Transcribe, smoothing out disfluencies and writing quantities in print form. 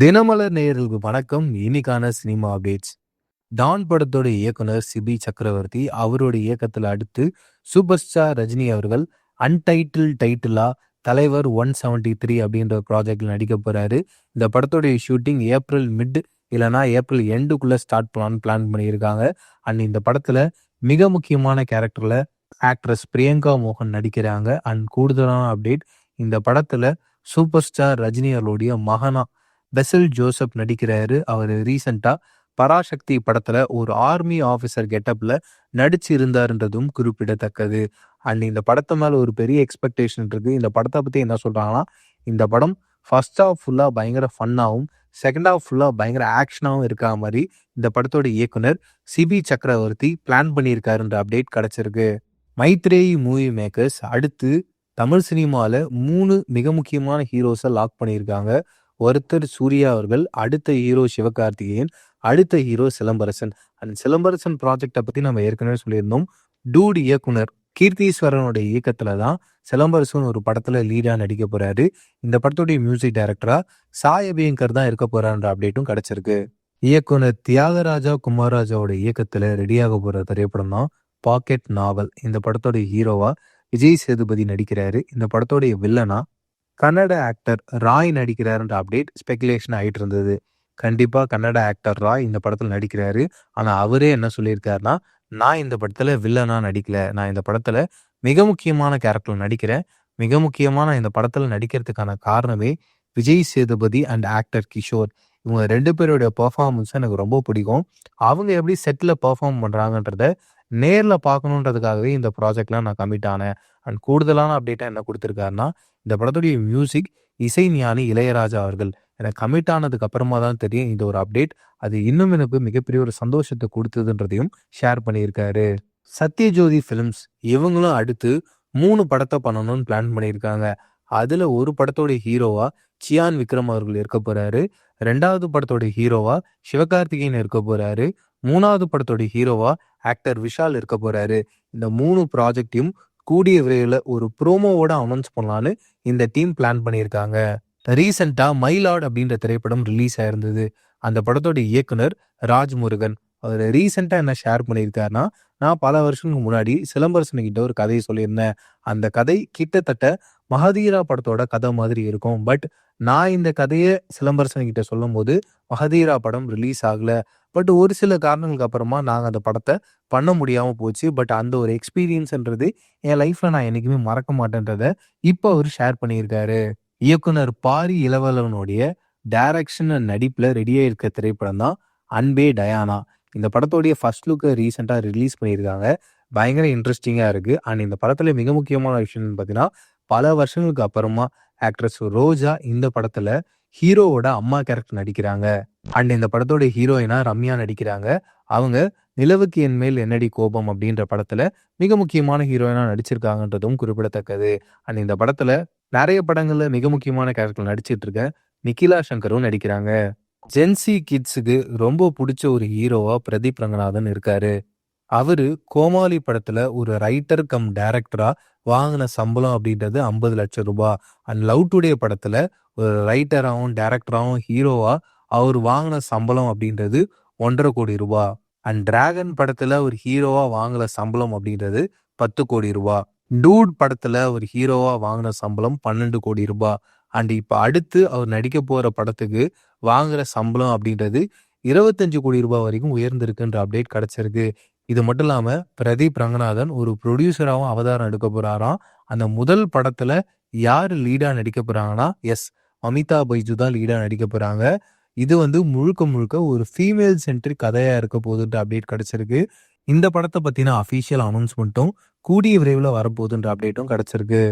தினமலர் நேயர்களுக்கு வணக்கம். இன்னைக்கான சினிமா அப்டேட்ஸ். டான் படத்தோட இயக்குனர் சிபி சக்கரவர்த்தி அவரோட இயக்கத்துல அடுத்து சூப்பர் ஸ்டார் ரஜினி அவர்கள் டைட்டிலா தலைவர் 173 அப்படின்ற ப்ராஜெக்ட்ல நடிக்க போறாரு. இந்த படத்தோடைய ஷூட்டிங் ஏப்ரல் மிட் இல்லனா ஏப்ரல் எண்டுக்குள்ள ஸ்டார்ட் பண்ணலாம்னு பிளான் பண்ணியிருக்காங்க. அண்ட் இந்த படத்துல மிக முக்கியமான கேரக்டர்ல ஆக்ட்ரஸ் பிரியங்கா மோகன் நடிக்கிறாங்க. அண்ட் கூடுதலான அப்டேட், இந்த படத்துல சூப்பர் ஸ்டார் ரஜினி அவர்களுடைய மகனா பெசல் ஜோசப் நடிக்கிறாரு. அவர் ரீசெண்டா பராசக்தி படத்துல ஒரு ஆர்மி ஆஃபீஸர் கெட்டப்ல நடிச்சு இருந்தாருன்றதும் குறிப்பிடத்தக்கது. அண்ட் இந்த படத்து மேல ஒரு பெரிய எக்ஸ்பெக்டேஷன் இருக்கு. இந்த படத்தை பத்தி என்ன சொல்றாங்கன்னா, இந்த படம் ஃபர்ஸ்ட் ஹாஃப் ஃபுல்லா பயங்கர ஃபன்னாவும், செகண்ட் ஹாஃப் ஃபுல்லா பயங்கர ஆக்ஷனாவும் இருக்கா மாதிரி இந்த படத்தோட இயக்குனர் சிபி சக்கரவர்த்தி பிளான் பண்ணியிருக்காருன்ற அப்டேட் கிடைச்சிருக்கு. மைத்ரேயி மூவி மேக்கர்ஸ் அடுத்து தமிழ் சினிமால 3 மிக முக்கியமான ஹீரோஸை லாக் பண்ணியிருக்காங்க. ஒருத்தர் சூர்யா அவர்கள், அடுத்த ஹீரோ சிவகார்த்திகேயன், அடுத்த ஹீரோ சிலம்பரசன். அண்ட் சிலம்பரசன் ப்ராஜெக்டை பத்தி நம்ம ஏற்கனவே சொல்லியிருந்தோம். டூட் இயக்குனர் கீர்த்தீஸ்வரனோட இயக்கத்துல தான் சிலம்பரசன் ஒரு படத்துல லீடா நடிக்க போறாரு. இந்த படத்துடைய மியூசிக் டைரக்டரா சாய் அபியங்கர் தான் இருக்க போறான்ற அப்டேட்டும் கிடைச்சிருக்கு. இயக்குனர் தியாகராஜா குமாரராஜாவோட இயக்கத்துல ரெடியாக போற திரைப்படம் தான் பாக்கெட் நாவல். இந்த படத்தோட ஹீரோவா விஜய் சேதுபதி நடிக்கிறாரு. இந்த படத்தோடைய வில்லனா கன்னட ஆக்டர் ராய் நடிக்கிறாருன்ற அப்டேட் ஸ்பெகுலேஷன் ஆயிட்டு இருந்தது. கண்டிப்பா கன்னட ஆக்டர் ராய் இந்த படத்துல நடிக்கிறாரு. ஆனா அவரே என்ன சொல்லியிருக்காருன்னா, நான் இந்த படத்துல வில்லனா நடிக்கல, நான் இந்த படத்துல மிக முக்கியமான கேரக்டர் நடிக்கிறேன். மிக முக்கியமான இந்த படத்துல நடிக்கிறதுக்கான காரணமே விஜய் சேதுபதி அண்ட் ஆக்டர் கிஷோர். இவங்க 2 பேருடைய பெர்ஃபார்மன்ஸ் எனக்கு ரொம்ப பிடிக்கும். அவங்க எப்படி செட்ல பெர்ஃபார்ம் பண்றாங்கன்றத நேர்ல பார்க்கணுன்றதுக்காகவே இந்த ப்ராஜெக்ட்லாம் நான் கமிட் ஆனேன். அண்ட் கூடுதலான அப்டேட்டா என்ன கொடுத்திருக்காருன்னா, இந்த படத்துடைய மியூசிக் இசைஞானி இளையராஜா அவர்கள். எனக்கு கமிட் ஆனதுக்கு அப்புறமா தான் தெரியும் இந்த ஒரு அப்டேட். அது இன்னும் எனக்கு மிகப்பெரிய ஒரு சந்தோஷத்தை கொடுத்ததுன்றதையும் ஷேர் பண்ணியிருக்காரு. சத்யஜோதி ஃபிலிம்ஸ் இவங்களும் அடுத்து 3 படத்தை பண்ணணும்னு பிளான் பண்ணியிருக்காங்க. அதுல ஒரு படத்தோட ஹீரோவா சியான் விக்ரம் அவர்கள் இருக்க போறாரு. 2வது படத்தோட ஹீரோவா சிவகார்த்திகேயன் இருக்க போறாரு. 3வது படத்தோட ஹீரோவா ஆக்டர் விஷால் இருக்க போறாரு. இந்த 3 ப்ராஜெக்டையும் கூடிய விரைவில் ஒரு ப்ரோமோவோட அனௌன்ஸ் பண்ணலான்னு இந்த டீம் பிளான் பண்ணியிருக்காங்க. ரீசெண்டா மைலாட் அப்படின்ற திரைப்படம் ரிலீஸ் ஆயிருந்தது. அந்த படத்தோட இயக்குனர் ராஜ்முருகன் அவர் ரீசெண்டா என்ன ஷேர் பண்ணியிருக்காருன்னா, நான் பல வருஷங்களுக்கு முன்னாடி சிலம்பரசன் கிட்ட ஒரு கதையை சொல்லியிருந்தேன். அந்த கதை கிட்டத்தட்ட மகதீரா படத்தோட கதை மாதிரி இருக்கும். பட் நான் இந்த கதையை சிலம்பரசன் கிட்ட சொல்லும் போது மகதீரா படம் ரிலீஸ் ஆகல. பட் ஒரு சில காரணங்களுக்கு அப்புறமா நாங்க அந்த படத்தை பண்ண முடியாம போச்சு. பட் அந்த ஒரு எக்ஸ்பீரியன்ஸ்ன்றது என் லைஃப்ல நான் என்னைக்குமே மறக்க மாட்டேன்றத இப்போ அவர் ஷேர் பண்ணியிருக்காரு. இயக்குனர் பாரி இளவலவனுடைய டைரக்ஷன் அண்ட் நடிப்புல ரெடியா இருக்க திரைப்படம் தான் அன்பே டயானா. இந்த படத்தோடைய ஃபர்ஸ்ட் லுக்கை ரீசெண்டா ரிலீஸ் பண்ணியிருக்காங்க. பயங்கர இன்ட்ரெஸ்டிங்கா இருக்கு. அண்ட் இந்த படத்துல மிக முக்கியமான விஷயம் பார்த்தீங்கன்னா, பல வருஷங்களுக்கு அப்புறமா ஆக்ட்ரஸ் ரோஜா இந்த படத்துல ஹீரோவோட அம்மா கேரக்டர் நடிக்கிறாங்க. அண்ட் இந்த படத்தோட ஹீரோயினா ரம்யா நடிக்கிறாங்க. அவங்க நிலவுக்கு என் மேல் என்னடி கோபம் அப்படின்ற படத்துல மிக முக்கியமான ஹீரோயினா நடிச்சிருக்காங்கன்றதும் குறிப்பிடத்தக்கது. அண்ட் இந்த படத்துல நிறைய படங்கள்ல மிக முக்கியமான கேரக்டர் நடிச்சிட்டு இருக்க நிக்கிலா சங்கரும் நடிக்கிறாங்க. ஜென்சி கிட்ஸுக்கு ரொம்ப பிடிச்ச ஒரு ஹீரோவா பிரதீப் ரங்கநாதன் இருக்காரு. அவரு கோமாளி படத்துல ஒரு ரைட்டர் கம் டைரக்டரா வாங்கின சம்பளம் அப்படின்றது 50 லட்சம் ரூபாய். அண்ட் லவ் டுடே படத்துல ஒரு ரைட்டராகவும் டைரக்டராகவும் ஹீரோவா அவர் வாங்கின சம்பளம் அப்படின்றது 1.5 கோடி ரூபாய். அண்ட் டிராகன் படத்துல ஒரு ஹீரோவா வாங்கின சம்பளம் அப்படின்றது 10 கோடி ரூபாய். டூட் படத்துல ஒரு ஹீரோவா வாங்கின சம்பளம் 12 கோடி ரூபாய். அண்ட் இப்ப அடுத்து அவர் நடிக்க போற படத்துக்கு வாங்குற சம்பளம் அப்படின்றது 25 கோடி ரூபாய் வரைக்கும் உயர்ந்திருக்குன்ற அப்டேட் கிடைச்சிருக்கு. இது மட்டும் இல்லாம பிரதீப் ரங்கநாதன் ஒரு ப்ரொடியூசராகவும் அவதாரம் எடுக்க போறாராம். அந்த முதல் படத்துல யாரு லீடா நடிக்க போறாங்கன்னா, அமிதா பைஜு தான் லீடா நடிக்க போறாங்க. இது முழுக்க முழுக்க ஒரு ஃபீமேல் சென்ட்ரிக் கதையா இருக்க போகுதுன்ற அப்டேட் கிடைச்சிருக்கு. இந்த படத்தை பத்தின அஃபீஷியல் அனௌன்ஸ்மெண்ட்டும் கூடிய விரைவில் வரப்போகுதுன்ற அப்டேட்டும் கிடைச்சிருக்கு.